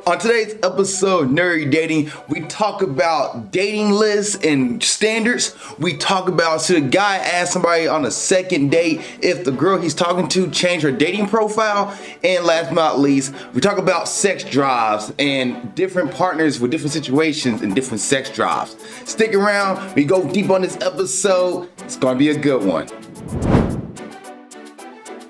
On today's episode, Nerdy Dating, we talk about dating lists and standards. We talk about should a guy ask somebody on a second date if the girl he's talking to changed her dating profile. And last but not least, we talk about sex drives and different partners with different situations and different sex drives. Stick around, we go deep on this episode. It's gonna be a good one.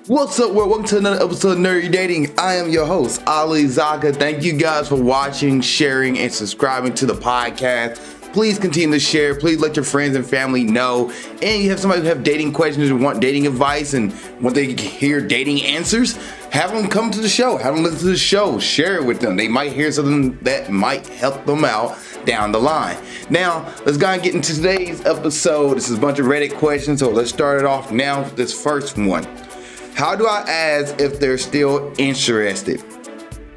What's up, world? Welcome to another episode of Nerdy Dating. I am your host, Zakka. Thank you guys for watching, sharing, and subscribing to the podcast. Please continue to share. Please let your friends and family know. And you have somebody who have dating questions and want dating advice and want to hear dating answers, have them come to the show. Have them listen to the show. Share it with them. They might hear something that might help them out down the line. Now, let's go and get into today's episode. This is a bunch of Reddit questions, so let's start it off now with this first one. How do I ask if they're still interested?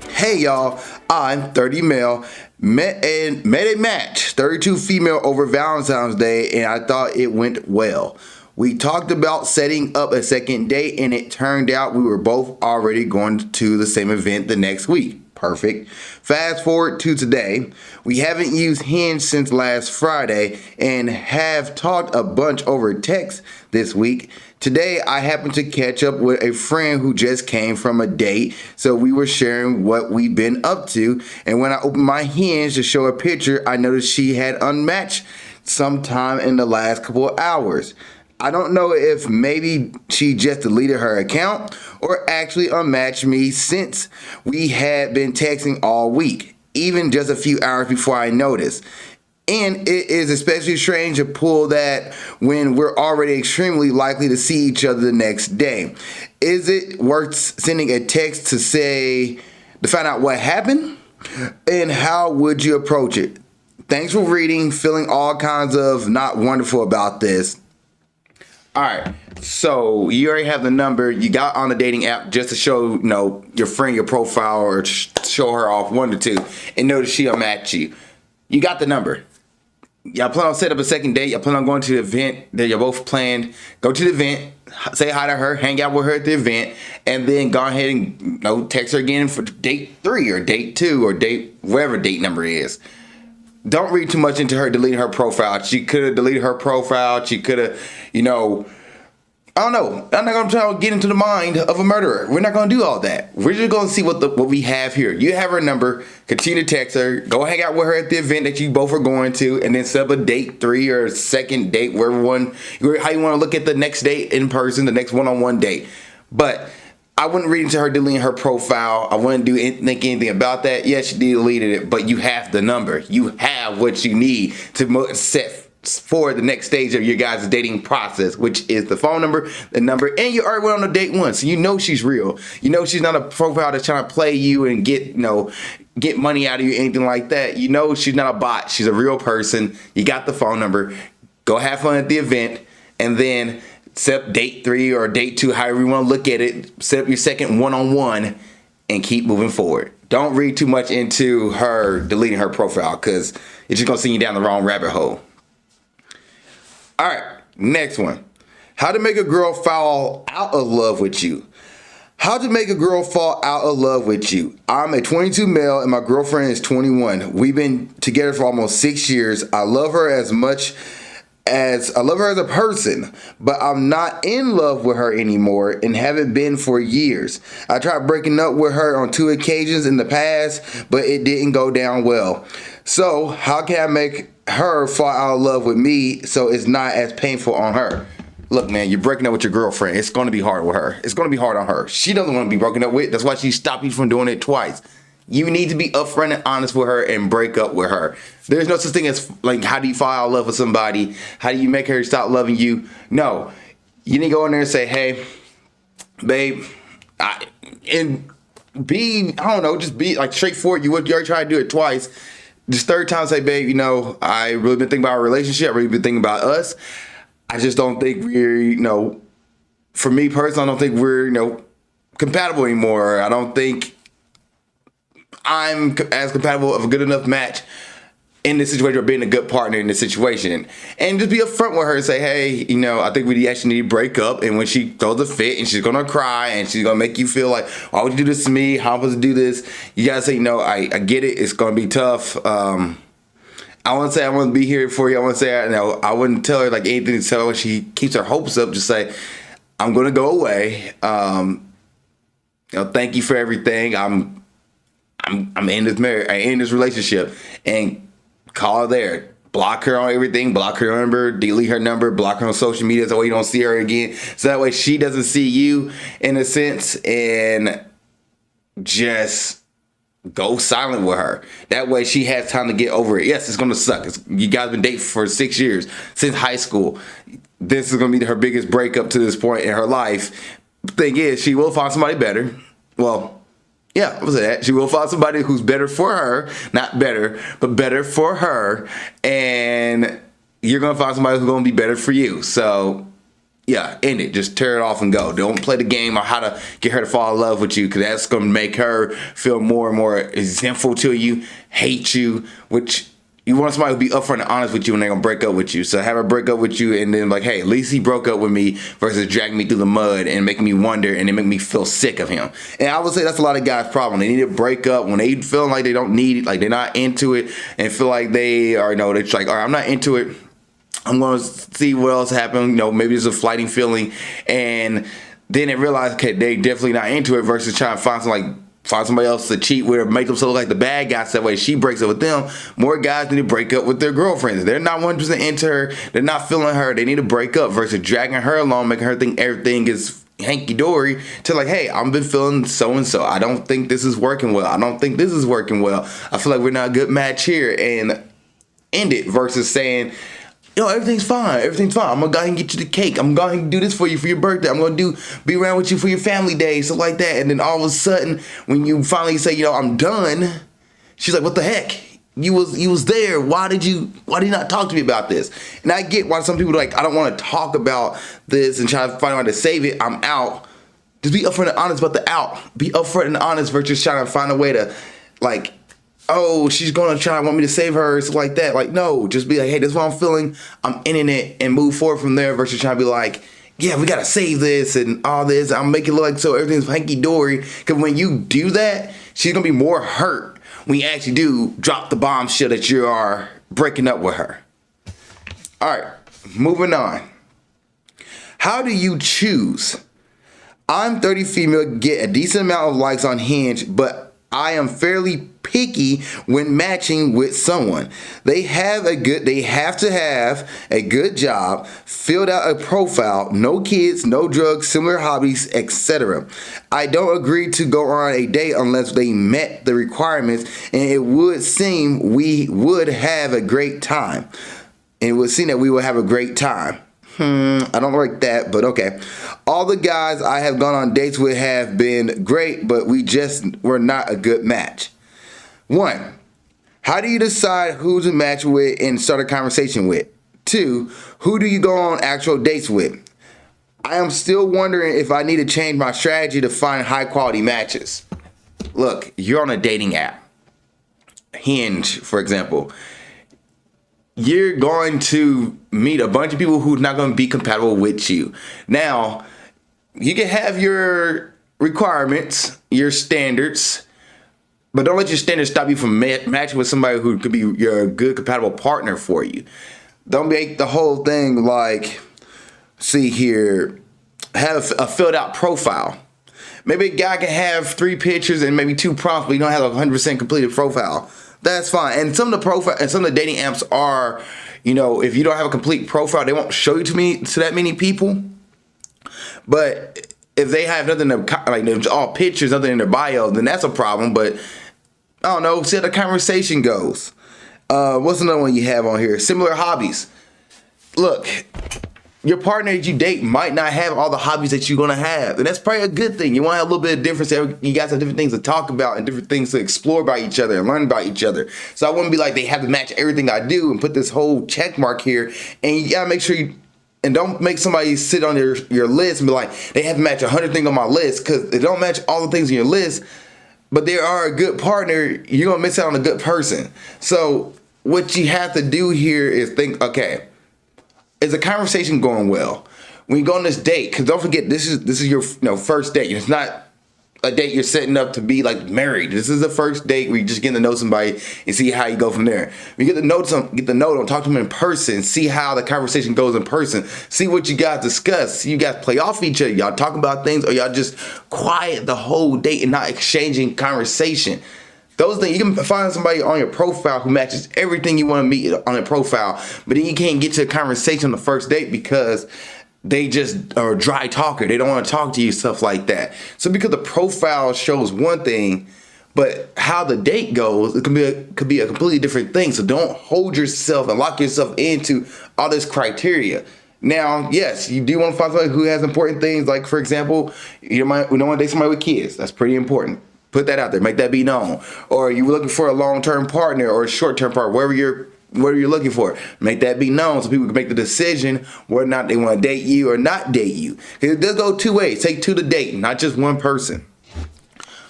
Hey y'all, I'm 30 male, met a match, 32 female over Valentine's Day, and I thought it went well. We talked about setting up a second date, and it turned out we were both already going to the same event the next week. Perfect. Fast forward to today. We haven't used Hinge since last Friday and have talked a bunch over text this week. Today, I happened to catch up with a friend who just came from a date, so we were sharing what we've been up to, and when I opened my Hinge to show a picture, I noticed she had unmatched sometime in the last couple of hours. I don't know if maybe she just deleted her account or actually unmatched me since we had been texting all week, even just a few hours before I noticed. And it is especially strange to pull that when we're already extremely likely to see each other the next day. Is it worth sending a text to find out what happened? And how would you approach it? Thanks for reading, feeling all kinds of not wonderful about this. All right, so you already have the number. You got on the dating app just to show, your friend your profile or show her off one or two and notice she'll match you. You got the number. Y'all plan on set up a second date. Y'all plan on going to the event that you're both planned. Go to the event, say hi to her, hang out with her at the event, and then go ahead and text her again for date 3 or date 2 or date whatever date number is. Don't read too much into her deleting her profile. She could have deleted her profile. She could have, I don't know. I'm not going to try to get into the mind of a murderer. We're not going to do all that. We're just going to see what we have here. You have her number. Continue to text her. Go hang out with her at the event that you both are going to, and then set up a date 3 or a second date, how you want to look at the next date in person, the next one-on-one date. But I wouldn't read into her deleting her profile. I wouldn't think anything about that. Yes, she deleted it, but you have the number. You have what you need to set for the next stage of your guys' dating process, which is the phone number, and you already went on a date once, so you know she's real. You know she's not a profile that's trying to play you and get money out of you, anything like that. You know she's not a bot. She's a real person. You got the phone number. Go have fun at the event, and then set up date 3 or date 2, however you want to look at it. Set up your second one-on-one and keep moving forward. Don't read too much into her deleting her profile, because it's just going to send you down the wrong rabbit hole. All right, next one. How to make a girl fall out of love with you. How to make a girl fall out of love with you. I'm a 22 male and my girlfriend is 21. We've been together for almost 6 years. I love her as much as I love her as a person, but I'm not in love with her anymore and haven't been for years. I tried breaking up with her on 2 occasions in the past, but it didn't go down well. So how can I make her fall out of love with me so it's not as painful on her? Look, man, you're breaking up with your girlfriend. It's going to be hard with her. It's going to be hard on her. She doesn't want to be broken up with. That's why she stopped you from doing it twice. You need to be upfront and honest with her and break up with her. There's no such thing as, how do you fall out of love with somebody? How do you make her stop loving you? No. You need to go in there and say, hey, babe, just be straightforward. You already tried to do it twice. This third time, say, babe, I really been thinking about our relationship. I really been thinking about us. I just don't think we're, for me personally, I don't think we're, compatible anymore. I don't think I'm as compatible of a good enough match in this situation, or being a good partner in this situation, and just be upfront with her and say, hey, I think we actually need to break up. And when she throws a fit and she's gonna cry and she's gonna make you feel like, why would you do this to me? How am I supposed to do this? You gotta say, I get it. It's gonna be tough. I want to say I want to be here for you. I want to say I wouldn't tell her like anything to tell her when she keeps her hopes up. Just say, I'm gonna go away. Thank you for everything. I'm in this marriage. I in this relationship, and call her there. Block her on everything. Block her number. Delete her number. Block her on social media so you don't see her again. So that way she doesn't see you in a sense, and just go silent with her. That way she has time to get over it. Yes, it's gonna suck. You guys been dating for 6 years since high school. This is gonna be her biggest breakup to this point in her life. Thing is, she will find somebody better. Well, yeah, I would say that. She will find somebody who's better for her. Not better, but better for her. And you're going to find somebody who's going to be better for you. So, yeah, end it. Just tear it off and go. Don't play the game on how to get her to fall in love with you, because that's going to make her feel more and more resentful to you, hate you, which you want somebody who be upfront and honest with you when they're going to break up with you. So have her break up with you and then like, hey, at least he broke up with me, versus dragging me through the mud and making me wonder and then make me feel sick of him. And I would say that's a lot of guys' problem. They need to break up when they feel like they don't need it, like they're not into it, and feel like they are, they're like, all right, I'm not into it. I'm going to see what else happened. Maybe there's a flighting feeling. And then they realize, okay, they definitely not into it, versus trying to find somebody else to cheat with or make them look like the bad guy, so that way she breaks up with them. More guys need to break up with their girlfriends. They're not 100% into her. They're not feeling her. They need to break up, versus dragging her along, making her think everything is hanky-dory, to like, hey, I've been feeling so-and-so. I don't think this is working well. I don't think this is working well. I feel like we're not a good match here, and end it, versus saying, everything's fine. Everything's fine. I'm going to go ahead and get you the cake. I'm going to do this for you for your birthday. I'm going to be around with you for your family day, stuff like that. And then all of a sudden, when you finally say, I'm done, she's like, what the heck? You was there. Why did you not talk to me about this? And I get why some people are like, I don't want to talk about this and try to find out how to save it. I'm out. Just be upfront and honest about the out. Be upfront and honest versus trying to find a way to, like, oh, she's going to want me to save her, stuff like that. Like, no, just be like, hey, this is what I'm feeling. I'm in it, and move forward from there, versus trying to be like, yeah, we got to save this and all this. I'm making it look like so everything's hanky-dory. Because when you do that, she's going to be more hurt when you actually do drop the bombshell that you are breaking up with her. All right, moving on. How do you choose? I'm 30 female, get a decent amount of likes on Hinge, but I am fairly picky when matching with someone. They have to have a good job, filled out a profile, no kids, no drugs, similar hobbies, etc. I don't agree to go on a date unless they met the requirements, and it would seem we would have a great time. And it would seem that we would have a great time. I don't like that, but okay. All the guys I have gone on dates with have been great, but we just were not a good match. 1. How do you decide who to match with and start a conversation with? 2. Who do you go on actual dates with? I am still wondering if I need to change my strategy to find high quality matches. Look, you're on a dating app. Hinge, for example. You're going to meet a bunch of people who's not going to be compatible with you. Now, you can have your requirements, your standards, but don't let your standards stop you from matching with somebody who could be your good compatible partner for you. Don't make the whole thing like, see here, have a filled out profile. Maybe a guy can have 3 pictures and maybe 2 prompts, but you don't have a 100% completed profile. That's fine. And some of the dating apps are, if you don't have a complete profile, they won't show you to that many people. But if they have nothing like there's all pictures, nothing in their bio, then that's a problem. But I don't know. See how the conversation goes. What's another one you have on here? Similar hobbies. Look, your partner that you date might not have all the hobbies that you're going to have. And that's probably a good thing. You want to have a little bit of difference. You guys have different things to talk about and different things to explore about each other and learn about each other. So I wouldn't be like they have to match everything I do and put this whole check mark here. And you got to make sure and don't make somebody sit on your list and be like, they have to match 100 things on my list, because they don't match all the things on your list, but they are a good partner. You're going to miss out on a good person. So what you have to do here is think, okay, is the conversation going well? When you go on this date, because don't forget, this is your first date. It's not a date you're setting up to be like married. This is the first date where you're just getting to know somebody and see how you go from there. When you get to know them, talk to them in person, see how the conversation goes in person, see what you guys discuss, see you guys play off each other. Y'all talk about things, or y'all just quiet the whole date and not exchanging conversation. Those things, you can find somebody on your profile who matches everything you want to meet on their profile, but then you can't get to a conversation on the first date because they just are a dry talker. They don't want to talk to you, stuff like that. So because the profile shows one thing, but how the date goes, it could be a completely different thing. So don't hold yourself and lock yourself into all this criteria. Now, yes, you do want to find somebody who has important things, like, for example, we don't want to date somebody with kids. That's pretty important. Put that out there. Make that be known. Or you're looking for a long-term partner or a short-term partner, whatever you're looking for. Make that be known so people can make the decision whether or not they want to date you or not date you. It does go two ways. Take two to date, not just one person.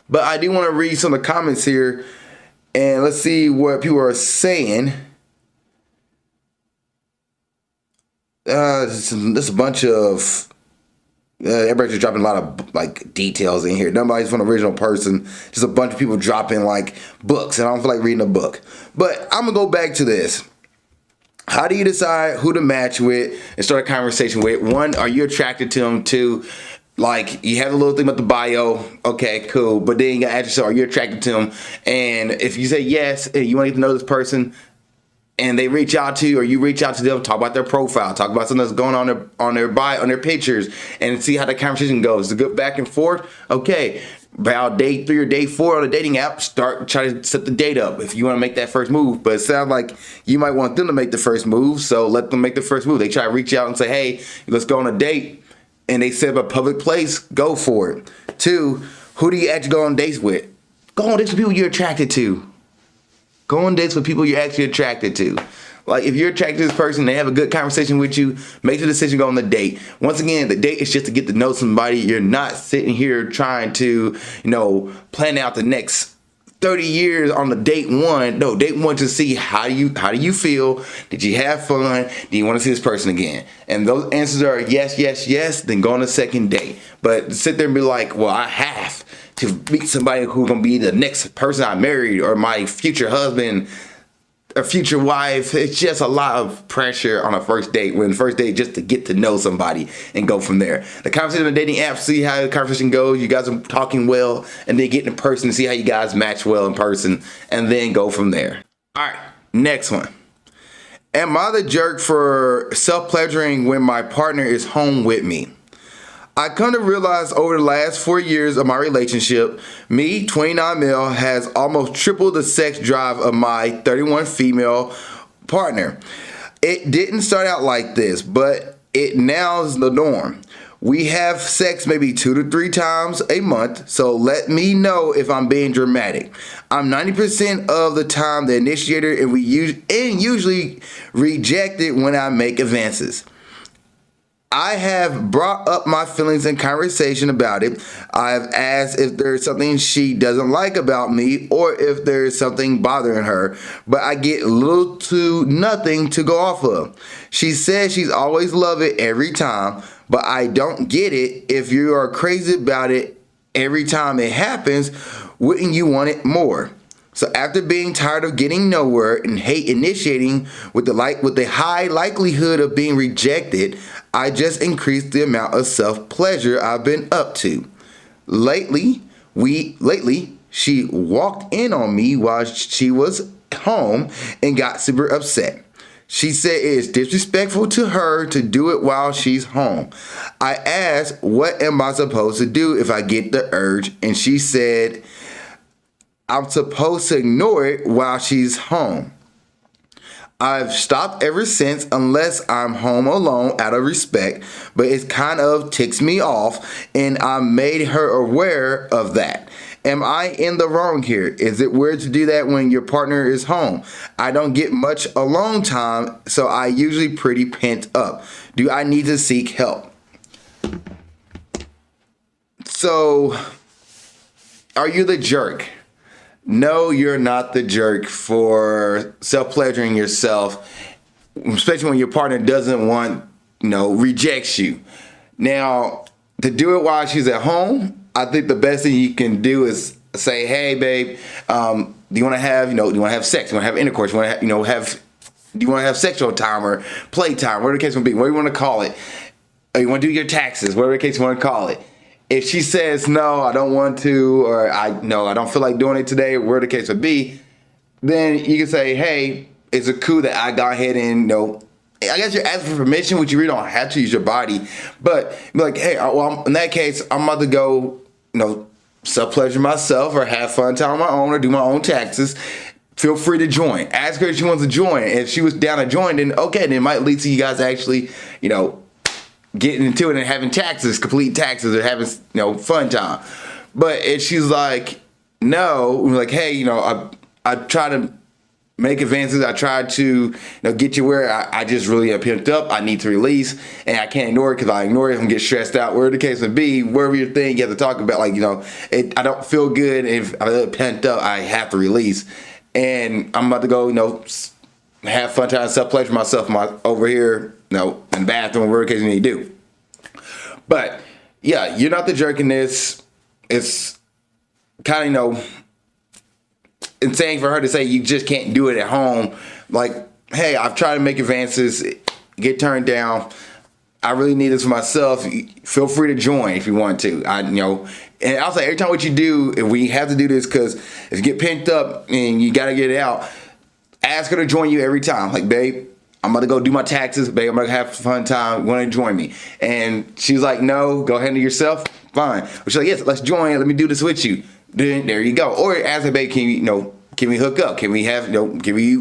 But I do want to read some of the comments here, and let's see what people are saying. There's a bunch of everybody's just dropping a lot of like details in here. Nobody's from the original person. Just a bunch of people dropping like books, and I don't feel like reading a book. But I'm gonna go back to this. How do you decide who to match with and start a conversation with? One, are you attracted to them? Two, like, you have a little thing about the bio. Okay, cool. But then you gotta ask yourself, are you attracted to them? And if you say yes, and you want to get to know this person, and they reach out to you, or you reach out to them, talk about their profile, talk about something that's going on their bio, on their pictures, and see how the conversation goes. It's a good back and forth. Okay, about day 3 or day 4 on the dating app, try to set the date up if you want to make that first move. But it sounds like you might want them to make the first move, so let them make the first move. They try to reach out and say, hey, let's go on a date, and they set up a public place, go for it. 2, who do you actually go on dates with? Go on dates with people you're attracted to. Go on dates with people you're actually attracted to. Like, if you're attracted to this person, they have a good conversation with you, make the decision, go on the date. Once again, the date is just to get to know somebody. You're not sitting here trying to, plan out the next 30 years on the date 1. No, date 1 to see how do you feel? Did you have fun? Do you want to see this person again? And those answers are yes, yes, yes, then go on a second date. But sit there and be like, well, I have to meet somebody who's going to be the next person I married, or my future husband or future wife. It's just a lot of pressure on a first date, when the first date just to get to know somebody and go from there. The conversation on the dating app, see how the conversation goes. You guys are talking well, and then get in person, see how you guys match well in person, and then go from there. All right, next one. Am I the jerk for self-pleasuring when my partner is home with me? I come to realize over the last 4 years of my relationship, me, 29 male, has almost tripled the sex drive of my 31 female partner. It didn't start out like this, but it now is the norm. We have sex maybe 2 to 3 times a month, so let me know if I'm being dramatic. I'm 90% of the time the initiator, and usually reject it when I make advances. I have brought up my feelings in conversation about it. I've asked if there's something she doesn't like about me, or if there's something bothering her, but I get little to nothing to go off of. She says she's always loved it every time, but I don't get it. If you are crazy about it every time it happens, wouldn't you want it more? So after being tired of getting nowhere and hate initiating with the high likelihood of being rejected, I just increased the amount of self-pleasure I've been up to. Lately, she walked in on me while she was home and got super upset. She said it is disrespectful to her to do it while she's home. I asked, what am I supposed to do if I get the urge? And she said, I'm supposed to ignore it while she's home. I've stopped ever since, unless I'm home alone out of respect, but it kind of ticks me off, and I made her aware of that. Am I in the wrong here? Is it weird to do that when your partner is home? I don't get much alone time, so I usually pretty pent up. Do I need to seek help? So, are you the jerk? No, you're not the jerk for self-pleasuring yourself, especially when your partner doesn't want, rejects you. Now, to do it while she's at home, I think the best thing you can do is say, "Hey, babe, do you want to have, do you want to have sex? Do you want to have intercourse? Do you want to do you want to have sexual time or playtime? Whatever the case may be, what do you want to call it? Or you want to do your taxes? Whatever the case you want to call it." If she says no, I don't want to, or I don't feel like doing it today, whatever the case would be, then you can say, "Hey, is it cool that I go ahead and I guess you're asking for permission, which you really don't have to use your body, but be like, "Hey, well, in that case, I'm about to go, self-pleasure myself or have fun time on my own or do my own taxes. Feel free to join." Ask her if she wants to join. If she was down to join, then okay, then it might lead to you guys actually, getting into it and having taxes, complete taxes, or having, fun time. But if she's like, no, we're like, "Hey, I try to make advances. I try to, get you where I just really am pent up. I need to release, and I can't ignore it because I ignore it and get stressed out." Wherever the case may be, wherever your thing, you have to talk about, like, I don't feel good. If I'm pent up, I have to release. And I'm about to go, have fun time, self-pleasure myself over here, in the bathroom, whatever the case you need to do. But, yeah, you're not the jerk in this. It's kind of, insane for her to say you just can't do it at home. Like, "Hey, I've tried to make advances, get turned down. I really need this for myself. Feel free to join if you want to." And I'll say every time what you do, if we have to do this, because if you get pent up and you got to get it out, ask her to join you every time. Like, "Babe, I'm about to go do my taxes. Babe, I'm going to have a fun time. Want to join me?" And she's like, "No, go handle yourself." Fine. But she's like, "Yes, let's join. Let me do this with you." Then there you go. Or ask her, "Babe, can we hook up? Can we have, can we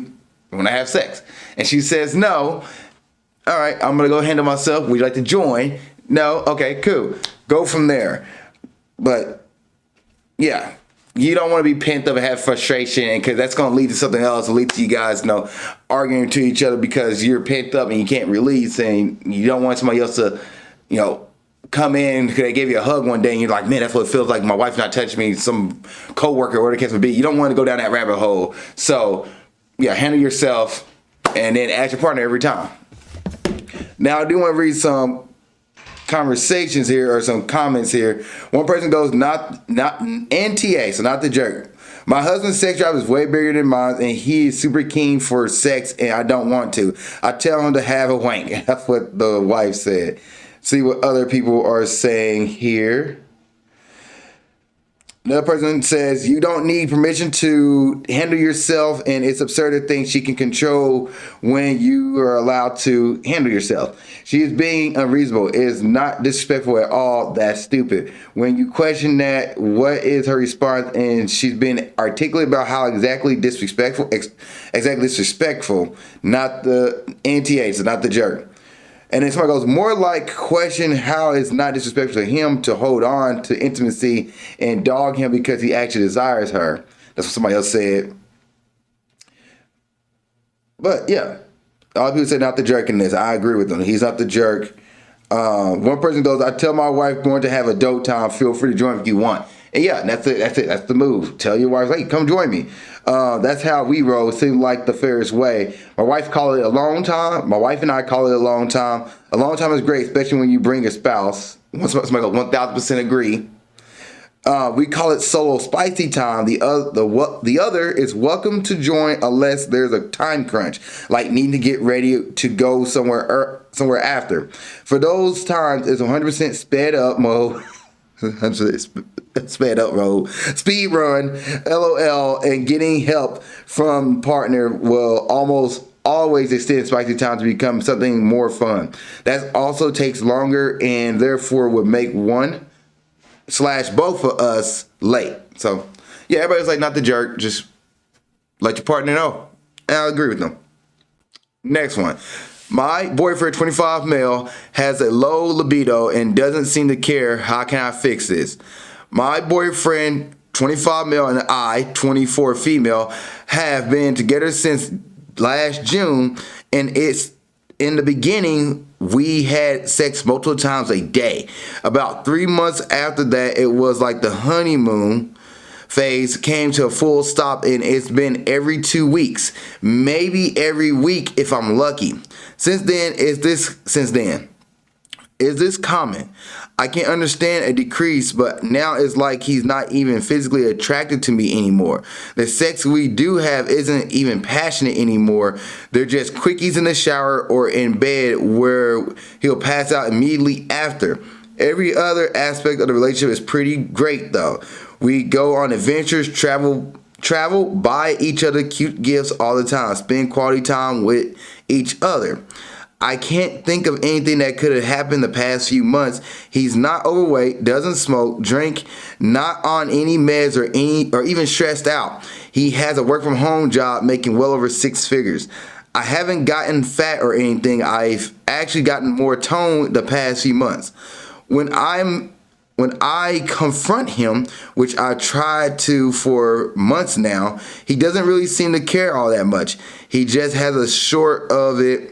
want to have sex?" And she says no. All right, I'm going to go handle myself. Would you like to join? No. Okay, cool. Go from there. But yeah, you don't want to be pent up and have frustration, because that's going to lead to something else. It'll lead to you guys, arguing to each other because you're pent up and you can't release, and you don't want somebody else to, come in because they gave you a hug one day and you're like, "Man, that's what it feels like. My wife's not touching me." Some coworker, or whatever the case would be. You don't want to go down that rabbit hole. So, yeah, handle yourself and then ask your partner every time. Now, I do want to read some conversations here, or some comments here. One person goes, not NTA, so not the jerk. "My husband's sex drive is way bigger than mine, and he is super keen for sex, and I don't want to. I tell him to have a wank." That's what the wife said. See what other people are saying here. Another person says, "You don't need permission to handle yourself, and it's absurd to think she can control when you are allowed to handle yourself. She is being unreasonable. It is not disrespectful at all. That's stupid." When you question that, what is her response? And she's been articulate about how exactly disrespectful, not the NTA, so not the jerk. And then somebody goes, "More like question how it's not disrespectful to him to hold on to intimacy and dog him because he actually desires her." That's what somebody else said. But yeah, a lot of people say not the jerk in this. I agree with them. He's not the jerk. One person goes, "I tell my wife going to have a dope time. Feel free to join if you want." And yeah, that's it. That's the move. Tell your wife, "Hey, come join me." That's how we roll. It seems like the fairest way. My wife call it alone time. My wife and I call it alone time. Alone time is great, especially when you bring a spouse. Somebody goes 1000% agree. We call it solo spicy time. The other is welcome to join unless there's a time crunch, like needing to get ready to go somewhere after. For those times, it's 100% sped up mode. Sped up road, speed run, LOL, and getting help from partner will almost always extend spicy time to become something more fun. That also takes longer and therefore would make one/both of us late. So yeah, everybody's like, not the jerk, just let your partner know. And I agree with them. Next one. "My boyfriend, 25 male, has a low libido and doesn't seem to care. How can I fix this?" My boyfriend, 25 male, and I, 24 female, have been together since last June, and it's in the beginning we had sex multiple times a day. About 3 months after that, it was like the honeymoon phase came to a full stop, and it's been every 2 weeks, maybe every week if I'm lucky. Since then, is this common? I can understand a decrease, but now it's like he's not even physically attracted to me anymore. The sex we do have isn't even passionate anymore. They're just quickies in the shower or in bed where he'll pass out immediately after. Every other aspect of the relationship is pretty great though. We go on adventures, travel, buy each other cute gifts all the time, spend quality time with each other. I can't think of anything that could have happened the past few months. He's not overweight, doesn't smoke, drink, not on any meds or even stressed out. He has a work from home job making well over 6 figures. I haven't gotten fat or anything. I've actually gotten more toned the past few months. When I confront him, which I tried to for months now, he doesn't really seem to care all that much. He just has a short of it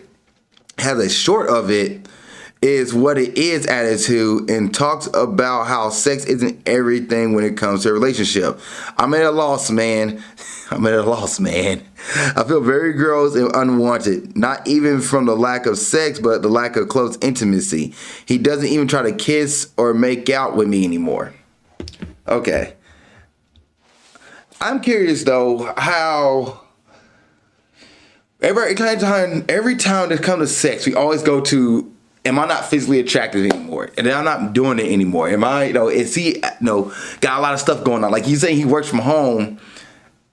is what it is attitude, and talks about how sex isn't everything when it comes to a relationship. I'm at a loss, man. I feel very gross and unwanted, not even from the lack of sex, but the lack of close intimacy. He doesn't even try to kiss or make out with me anymore. Okay. I'm curious though how every time it comes to sex, we always go to, am I not physically attractive anymore? And I'm not doing it anymore. Am I, is he, got a lot of stuff going on? Like he's saying he works from home,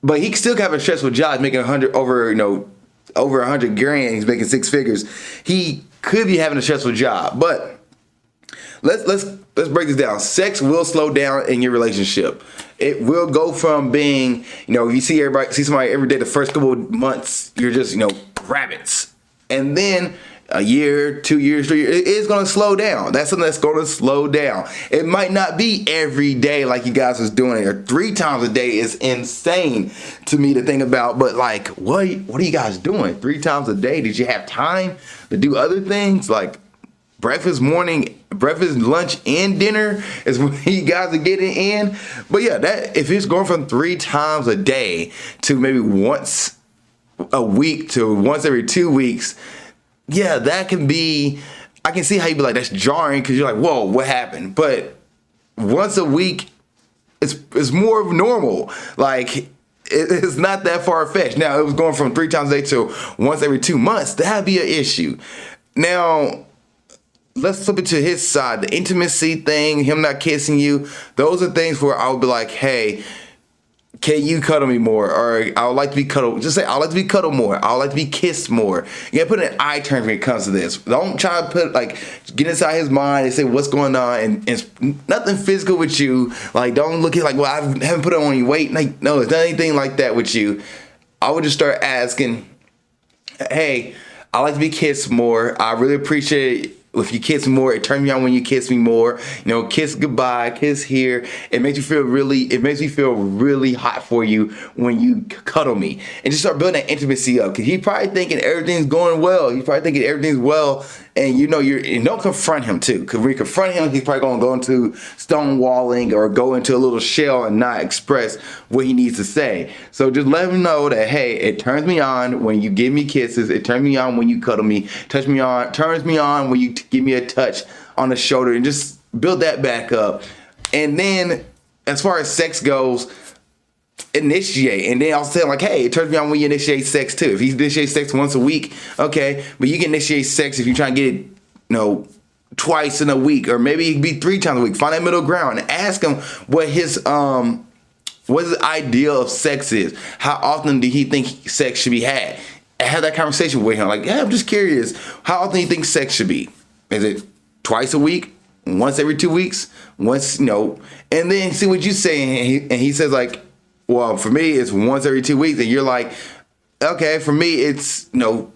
but he still have a stressful job, making over 100 grand. He's making 6 figures. He could be having a stressful job, but let's break this down. Sex will slow down in your relationship. It will go from being, you see somebody every day, the first couple of months, you're just, rabbits. And then a year, 2 years, 3 years, it is going to slow down. That's something that's going to slow down. It might not be every day like you guys was doing it, or 3 times a day is insane to me to think about. But like, what are you guys doing 3 times a day? Did you have time to do other things like breakfast, lunch, and dinner is when you guys are getting in? But yeah, that if it's going from 3 times a day to maybe once a week to once every 2 weeks, yeah, that can be, I can see how you'd be like, that's jarring, because you're like, whoa, what happened? But once a week, it's more normal. Like, it's not that far-fetched. Now, it was going from 3 times a day to once every 2 months. That'd be an issue. Now, let's flip it to his side. The intimacy thing, him not kissing you, those are things where I would be like, hey, can you cuddle me more? Or I would like to be cuddled. Just say, I would like to be cuddled more. I would like to be kissed more. You gotta put an eye turn when it comes to this. Don't try to get inside his mind and say what's going on, and it's nothing physical with you. Like, don't look at like, well, I haven't put on any weight. Like, no, it's not anything like that with you. I would just start asking, hey, I like to be kissed more. I really appreciate if you kiss me more. It turns me on when you kiss me more. Kiss goodbye, kiss here. It makes me feel really hot for you when you cuddle me. And just start building that intimacy up. Because he's probably thinking everything's going well. He's probably thinking everything's well. And and don't confront him too. Because when you confront him, he's probably going to go into stonewalling or go into a little shell and not express what he needs to say. So just let him know that, hey, it turns me on when you give me kisses. It turns me on when you cuddle me. Turns me on when you give me a touch on the shoulder, and just build that back up. And then as far as sex goes, initiate. And then I'll say like, hey, it turns me on when you initiate sex too. If you initiate sex once a week, okay, but you can initiate sex if you're trying to get it, twice in a week, or maybe it could be 3 times a week. Find that middle ground and ask him what his ideal of sex is. How often do he think sex should be had? Have that conversation with him. Like, yeah, I'm just curious. How often do you think sex should be? Is it twice a week? Once every 2 weeks? Once, and then see what you say. And he says like, well, for me, it's once every 2 weeks. And you're like, okay, for me, it's,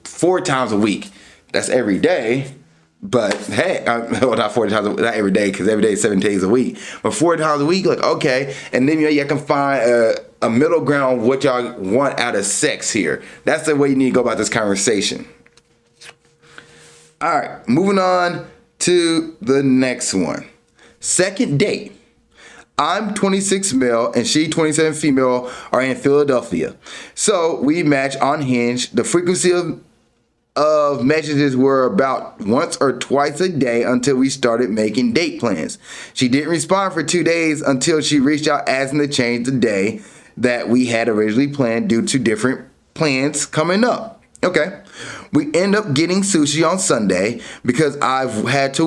4 times a week. That's every day. But hey, well, not 4 times, not every day, because every day is 7 days a week. But 4 times a week, like, okay. And then you can find a middle ground, what y'all want out of sex here. That's the way you need to go about this conversation. All right, moving on to the next one. Second date. I'm 26 male and she 27 female are in Philadelphia. So we match on Hinge. The frequency of messages were about once or twice a day until we started making date plans. She didn't respond for 2 days until she reached out asking to change the day that we had originally planned due to different plans coming up. Okay. We end up getting sushi on Sunday because I've had a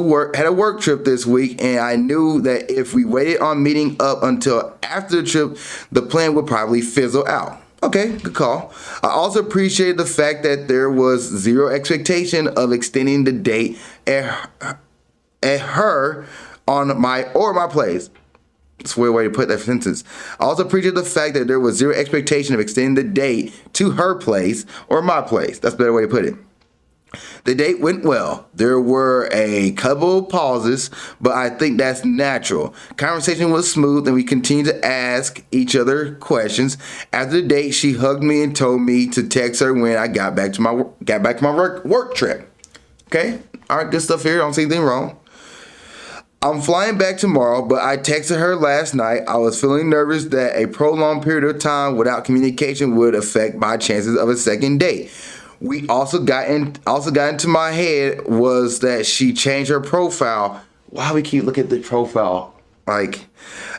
work trip this week, and I knew that if we waited on meeting up until after the trip, the plan would probably fizzle out. Okay, good call. I also appreciated the fact that there was zero expectation of extending the date at her on my place. That's a weird way to put that sentence. I also appreciate the fact that there was zero expectation of extending the date to her place or my place. That's a better way to put it. The date went well. There were a couple of pauses, but I think that's natural. Conversation was smooth and we continued to ask each other questions. After the date, she hugged me and told me to text her when I got back to my work trip. Okay? All right, good stuff here. I don't see anything wrong. I'm flying back tomorrow, but I texted her last night. I was feeling nervous that a prolonged period of time without communication would affect my chances of a second date. We also got into my head was that she changed her profile. Why we keep looking at the profile? Like,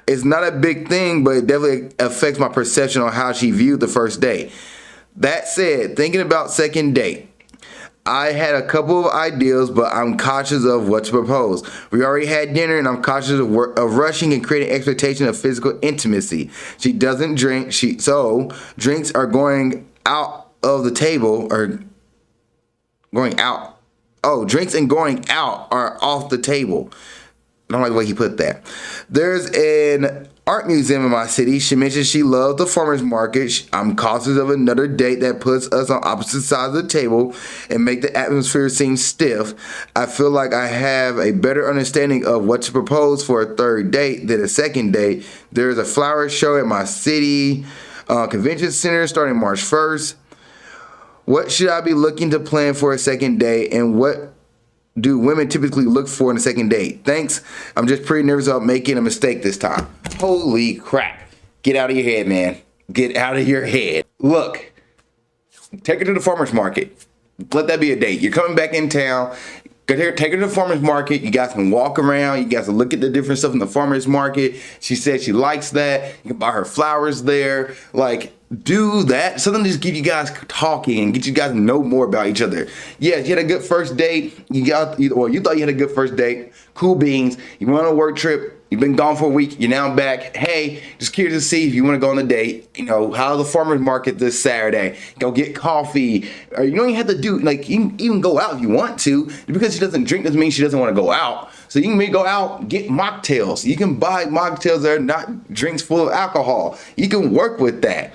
it's not a big thing, but it definitely affects my perception on how she viewed the first date. That said, thinking about second date, I had a couple of ideas, but I'm cautious of what to propose. We already had dinner, and I'm cautious of rushing and creating expectation of physical intimacy. She doesn't drink, so drinks are going out of the table, or going out. Oh, drinks and going out are off the table. I don't like the way he put that. There's an art museum in my city. She mentioned she loves the farmer's market. I'm cautious of another date that puts us on opposite sides of the table and make the atmosphere seem stiff. I feel like I have a better understanding of what to propose for a third date than a second date. There's a flower show at my city convention center starting March 1st. What should I be looking to plan for a second date, and what do women typically look for in a second date? Thanks. I'm just pretty nervous about making a mistake this time. Holy crap. Get out of your head, man. Get out of your head. Look, take her to the farmer's market. Let that be a date. You're coming back in town. Take her to the farmer's market. You guys can walk around. You guys can look at the different stuff in the farmer's market. She said she likes that. You can buy her flowers there. Like, do that. Something to just get you guys talking and get you guys to know more about each other. Yeah, you had a good first date. You thought you had a good first date. Cool beans. You went on a work trip. You've been gone for a week. You're now back. Hey, just curious to see if you want to go on a date. You know, how's the farmer's market this Saturday? Go get coffee. Or you don't even have to do, like, you can even go out if you want to. Because she doesn't drink doesn't mean she doesn't want to go out. So you can go out, get mocktails. You can buy mocktails that are not drinks full of alcohol. You can work with that.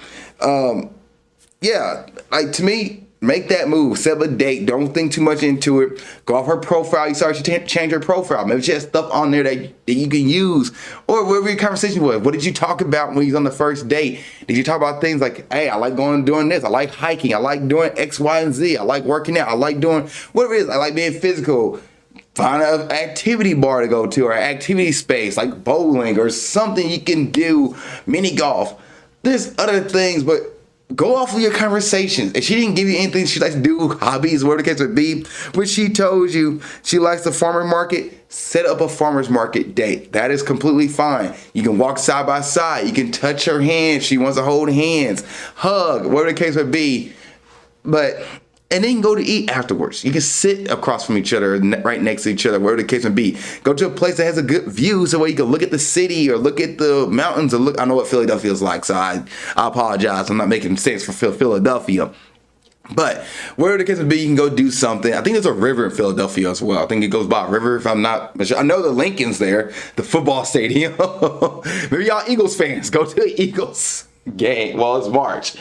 Yeah, like, to me, make that move. Set up a date. Don't think too much into it. Go off her profile. You start to change her profile. Maybe she has stuff on there that you can use. Or whatever your conversation was. What did you talk about when you was on the first date? Did you talk about things like, hey, I like going and doing this. I like hiking. I like doing X, Y, and Z. I like working out. I like doing whatever it is. I like being physical. Find an activity bar to go to, or an activity space like bowling or something you can do. Mini golf. There's other things, but go off of your conversations. If she didn't give you anything she likes to do, hobbies, whatever the case would be, which she told you she likes the farmer market, set up a farmer's market date. That is completely fine. You can walk side by side. You can touch her hand. She wants to hold hands, hug, whatever the case would be. And then go to eat afterwards. You can sit across from each other, right next to each other, wherever the case may be. Go to a place that has a good view so where you can look at the city or look at the mountains. I know what Philadelphia is like, so I apologize. I'm not making sense for Philadelphia. But wherever the case may be, you can go do something. I think there's a river in Philadelphia as well. I think it goes by a river, if I'm not sure. I know the Lincoln's there, the football stadium. Maybe y'all Eagles fans, go to the Eagles game. Well, it's March.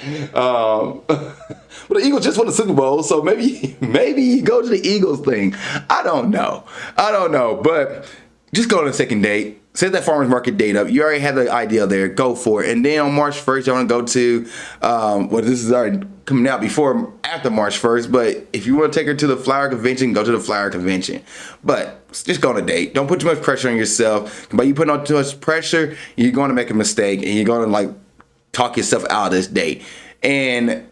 But the Eagles just won the Super Bowl, so maybe you go to the Eagles thing. I don't know. But just go on a second date. Set that farmer's market date up. You already have the idea there. Go for it. And then on March 1st, you want to go to, this is already coming out before after March 1st, but if you want to take her to the flower convention, go to the flower convention. But just go on a date. Don't put too much pressure on yourself. By you putting on too much pressure, you're going to make a mistake and you're going to like talk yourself out of this date. And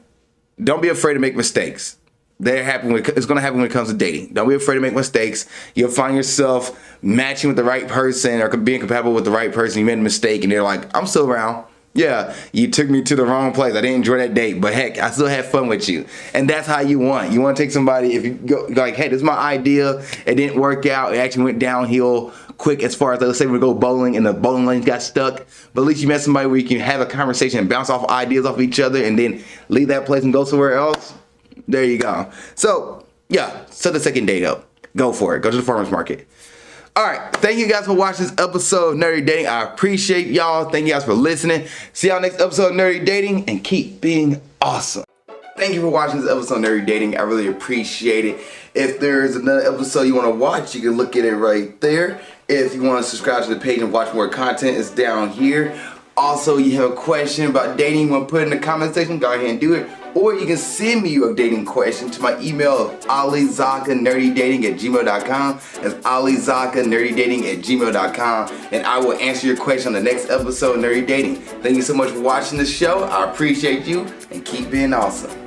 don't be afraid to make mistakes. It's going to happen when it comes to dating. Don't be afraid to make mistakes. You'll find yourself matching with the right person or being compatible with the right person. You made a mistake and they're like, I'm still around. Yeah, you took me to the wrong place. I didn't enjoy that date, but heck, I still had fun with you. And that's how you want. You want to take somebody, if you go like, hey, this is my idea. It didn't work out. It actually went downhill quick as far as, let's say we go bowling and the bowling lanes got stuck. But at least you met somebody where you can have a conversation and bounce off ideas off each other and then leave that place and go somewhere else. There you go. So, yeah, set the second date up. Go for it. Go to the farmer's market. All right, thank you guys for watching this episode of Nerdy Dating. I appreciate y'all. Thank you guys for listening. See y'all next episode of Nerdy Dating and keep being awesome. Thank you for watching this episode of Nerdy Dating. I really appreciate it. If there's another episode you want to watch, you can look at it right there. If you want to subscribe to the page and watch more content, it's down here. Also, you have a question about dating, you want to put it in the comment section, go ahead and do it. Or you can send me your dating question to my email of alizakkanerdydating@gmail.com. That's alizakkanerdydating@gmail.com. And I will answer your question on the next episode of Nerdy Dating. Thank you so much for watching the show. I appreciate you and keep being awesome.